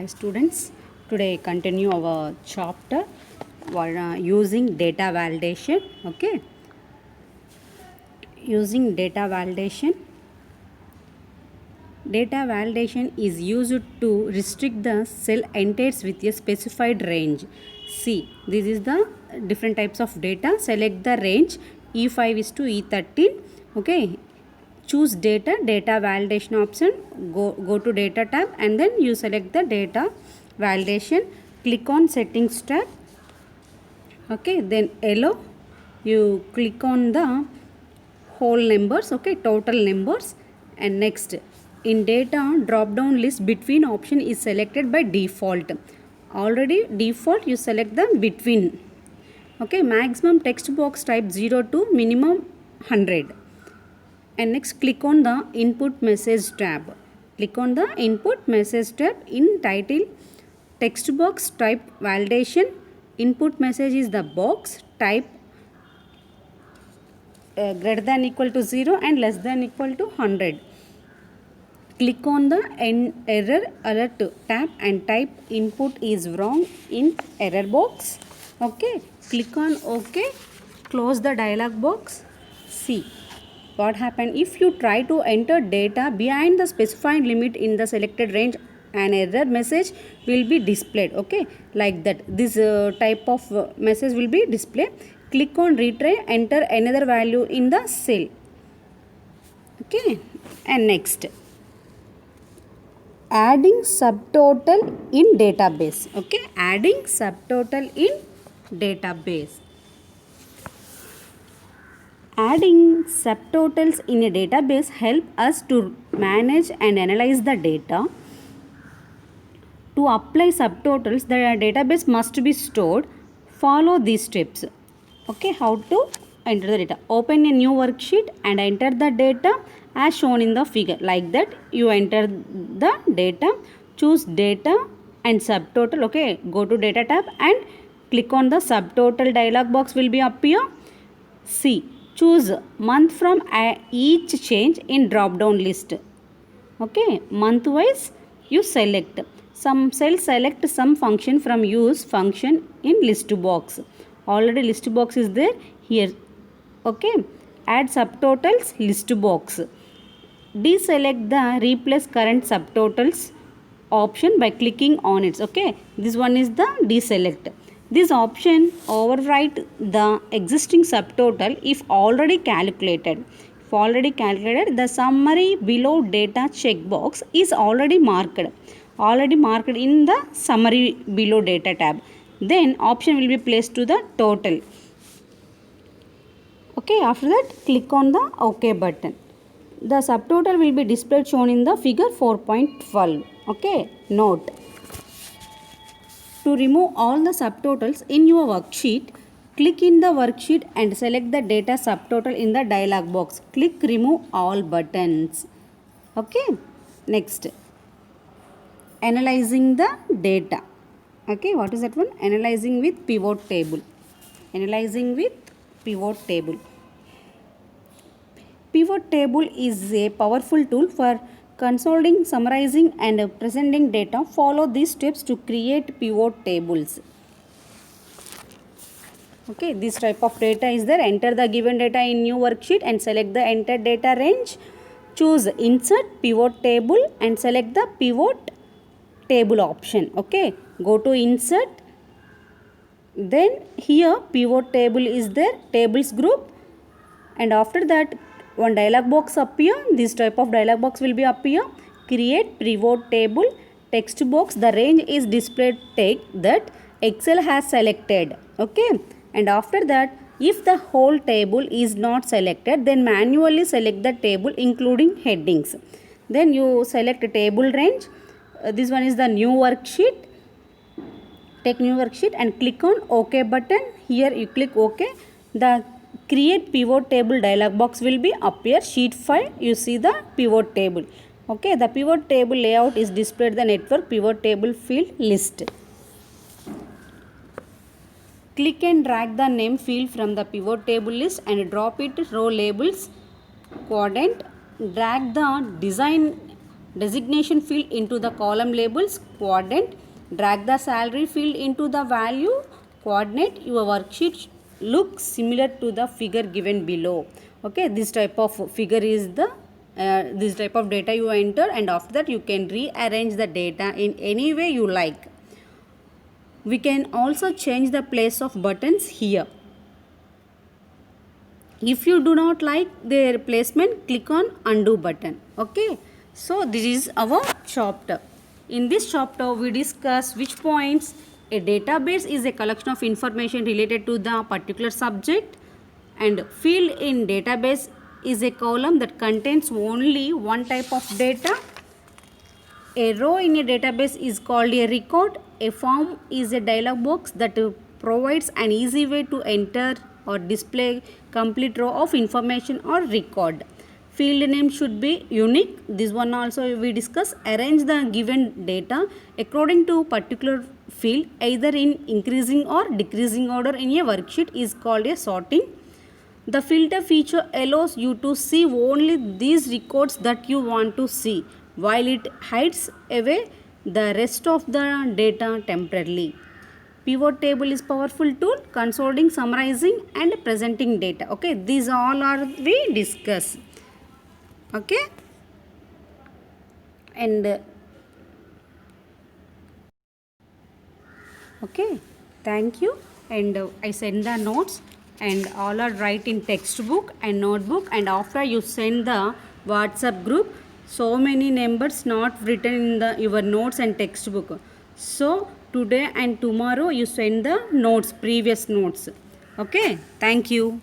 Hi students, today continue our chapter using data validation. Okay, using data validation. Data validation is used to restrict the cell enters with a specified range. See, this is the different types of data. Select the range E5 is to E13. Okay, choose data validation option, go to data tab and then you select the data validation, click on settings tab. Okay, then allow, you click on the whole numbers, okay, total numbers, and next in data drop down list between option is selected by default. Already default you select the between. Okay, maximum text box type 0 to minimum 100. And next click on the input message tab. Click on the input message tab. In title text box type validation, input message is the box type greater than equal to 0 and less than equal to 100. Click on the error alert tab and type input is wrong in error box. Okay, click on OK, close the dialog box. See what happened if you try to enter data behind the specified limit in the selected range. An error message will be displayed. Okay, like that this type of message will be displayed. Click on retry, enter another value in the cell. Okay, and next adding subtotal in database. Okay, adding subtotal in database. Adding subtotals in a database help us to manage and analyze the data. To apply subtotals, the database must be stored. Follow these steps. Okay, how to enter the data? Open a new worksheet and enter the data as shown in the figure. Like that, you enter the data, choose data and subtotal. Okay, go to data tab and click on the subtotal dialog box will be appear. See, choose month from each change in drop down list. Okay, month wise you select. Some cell select some function from use function in list box. Already list box is there here. Okay, add subtotals list box. Deselect the replace current subtotals option by clicking on it. Okay, this one is the deselect. This option overwrite the existing subtotal if already calculated. If already calculated, the summary below data checkbox is already marked in the summary below data tab. Then option will be placed to the total. Okay, after that click on the OK button. The subtotal will be displayed shown in the figure 4.12. Okay, note. To remove all the subtotals in your worksheet, click in the worksheet and select the data subtotal in the dialog box. Click remove all buttons. Okay, next. Analyzing the data. Okay, what is that one? Analyzing with pivot table. Analyzing with pivot table. Pivot table is a powerful tool for consolidating, summarizing and presenting data. Follow these steps to create pivot tables. Okay, this type of data is there. Enter the given data in new worksheet and select the entered data range. Choose insert pivot table and select the pivot table option. Okay, go to insert. Then here pivot table is there, tables group, and after that one dialog box appear. This type of dialog box will be appear. Create pivot table text box. The range is displayed take that Excel has selected. Okay, and after that if the whole table is not selected, then manually select the table including headings. Then you select a table range. This one is the new worksheet. Take new worksheet and click on OK button. Here you click OK. The create pivot table dialog box will be appear. Sheet 5 you see the pivot table. Okay, the pivot table layout is displayed the network pivot table field list. Click and drag the name field from the pivot table list and drop it row labels quadrant. Drag the design designation field into the column labels quadrant, drag the salary field into the value coordinate. Your worksheet looks similar to the figure given below. Okay, this type of figure is the this type of data you enter, and after that you can rearrange the data in any way you like. We can also change the place of buttons here. If you do not like their placement, click on undo button. Okay, so this is our chapter. In this chapter we discuss which points a database is a collection of information related to the particular subject, and field in database is a column that contains only one type of data. A row in a database is called a record. A form is a dialog box that provides an easy way to enter or display complete row of information or record. Field name should be unique. This one also we discuss. Arrange the given data according to particular field either in increasing or decreasing order in a worksheet is called a sorting. The filter feature allows you to see only these records that you want to see, while it hides away the rest of the data temporarily. Pivot table is powerful tool, consorting, summarizing and presenting data. Okay, these all are we discuss. Okay, and okay, thank you. And I send the notes, and all are write in textbook and notebook, and after you send the WhatsApp group, so many numbers not written in the your notes and textbook. So today and tomorrow you send the notes, previous notes. Okay, thank you.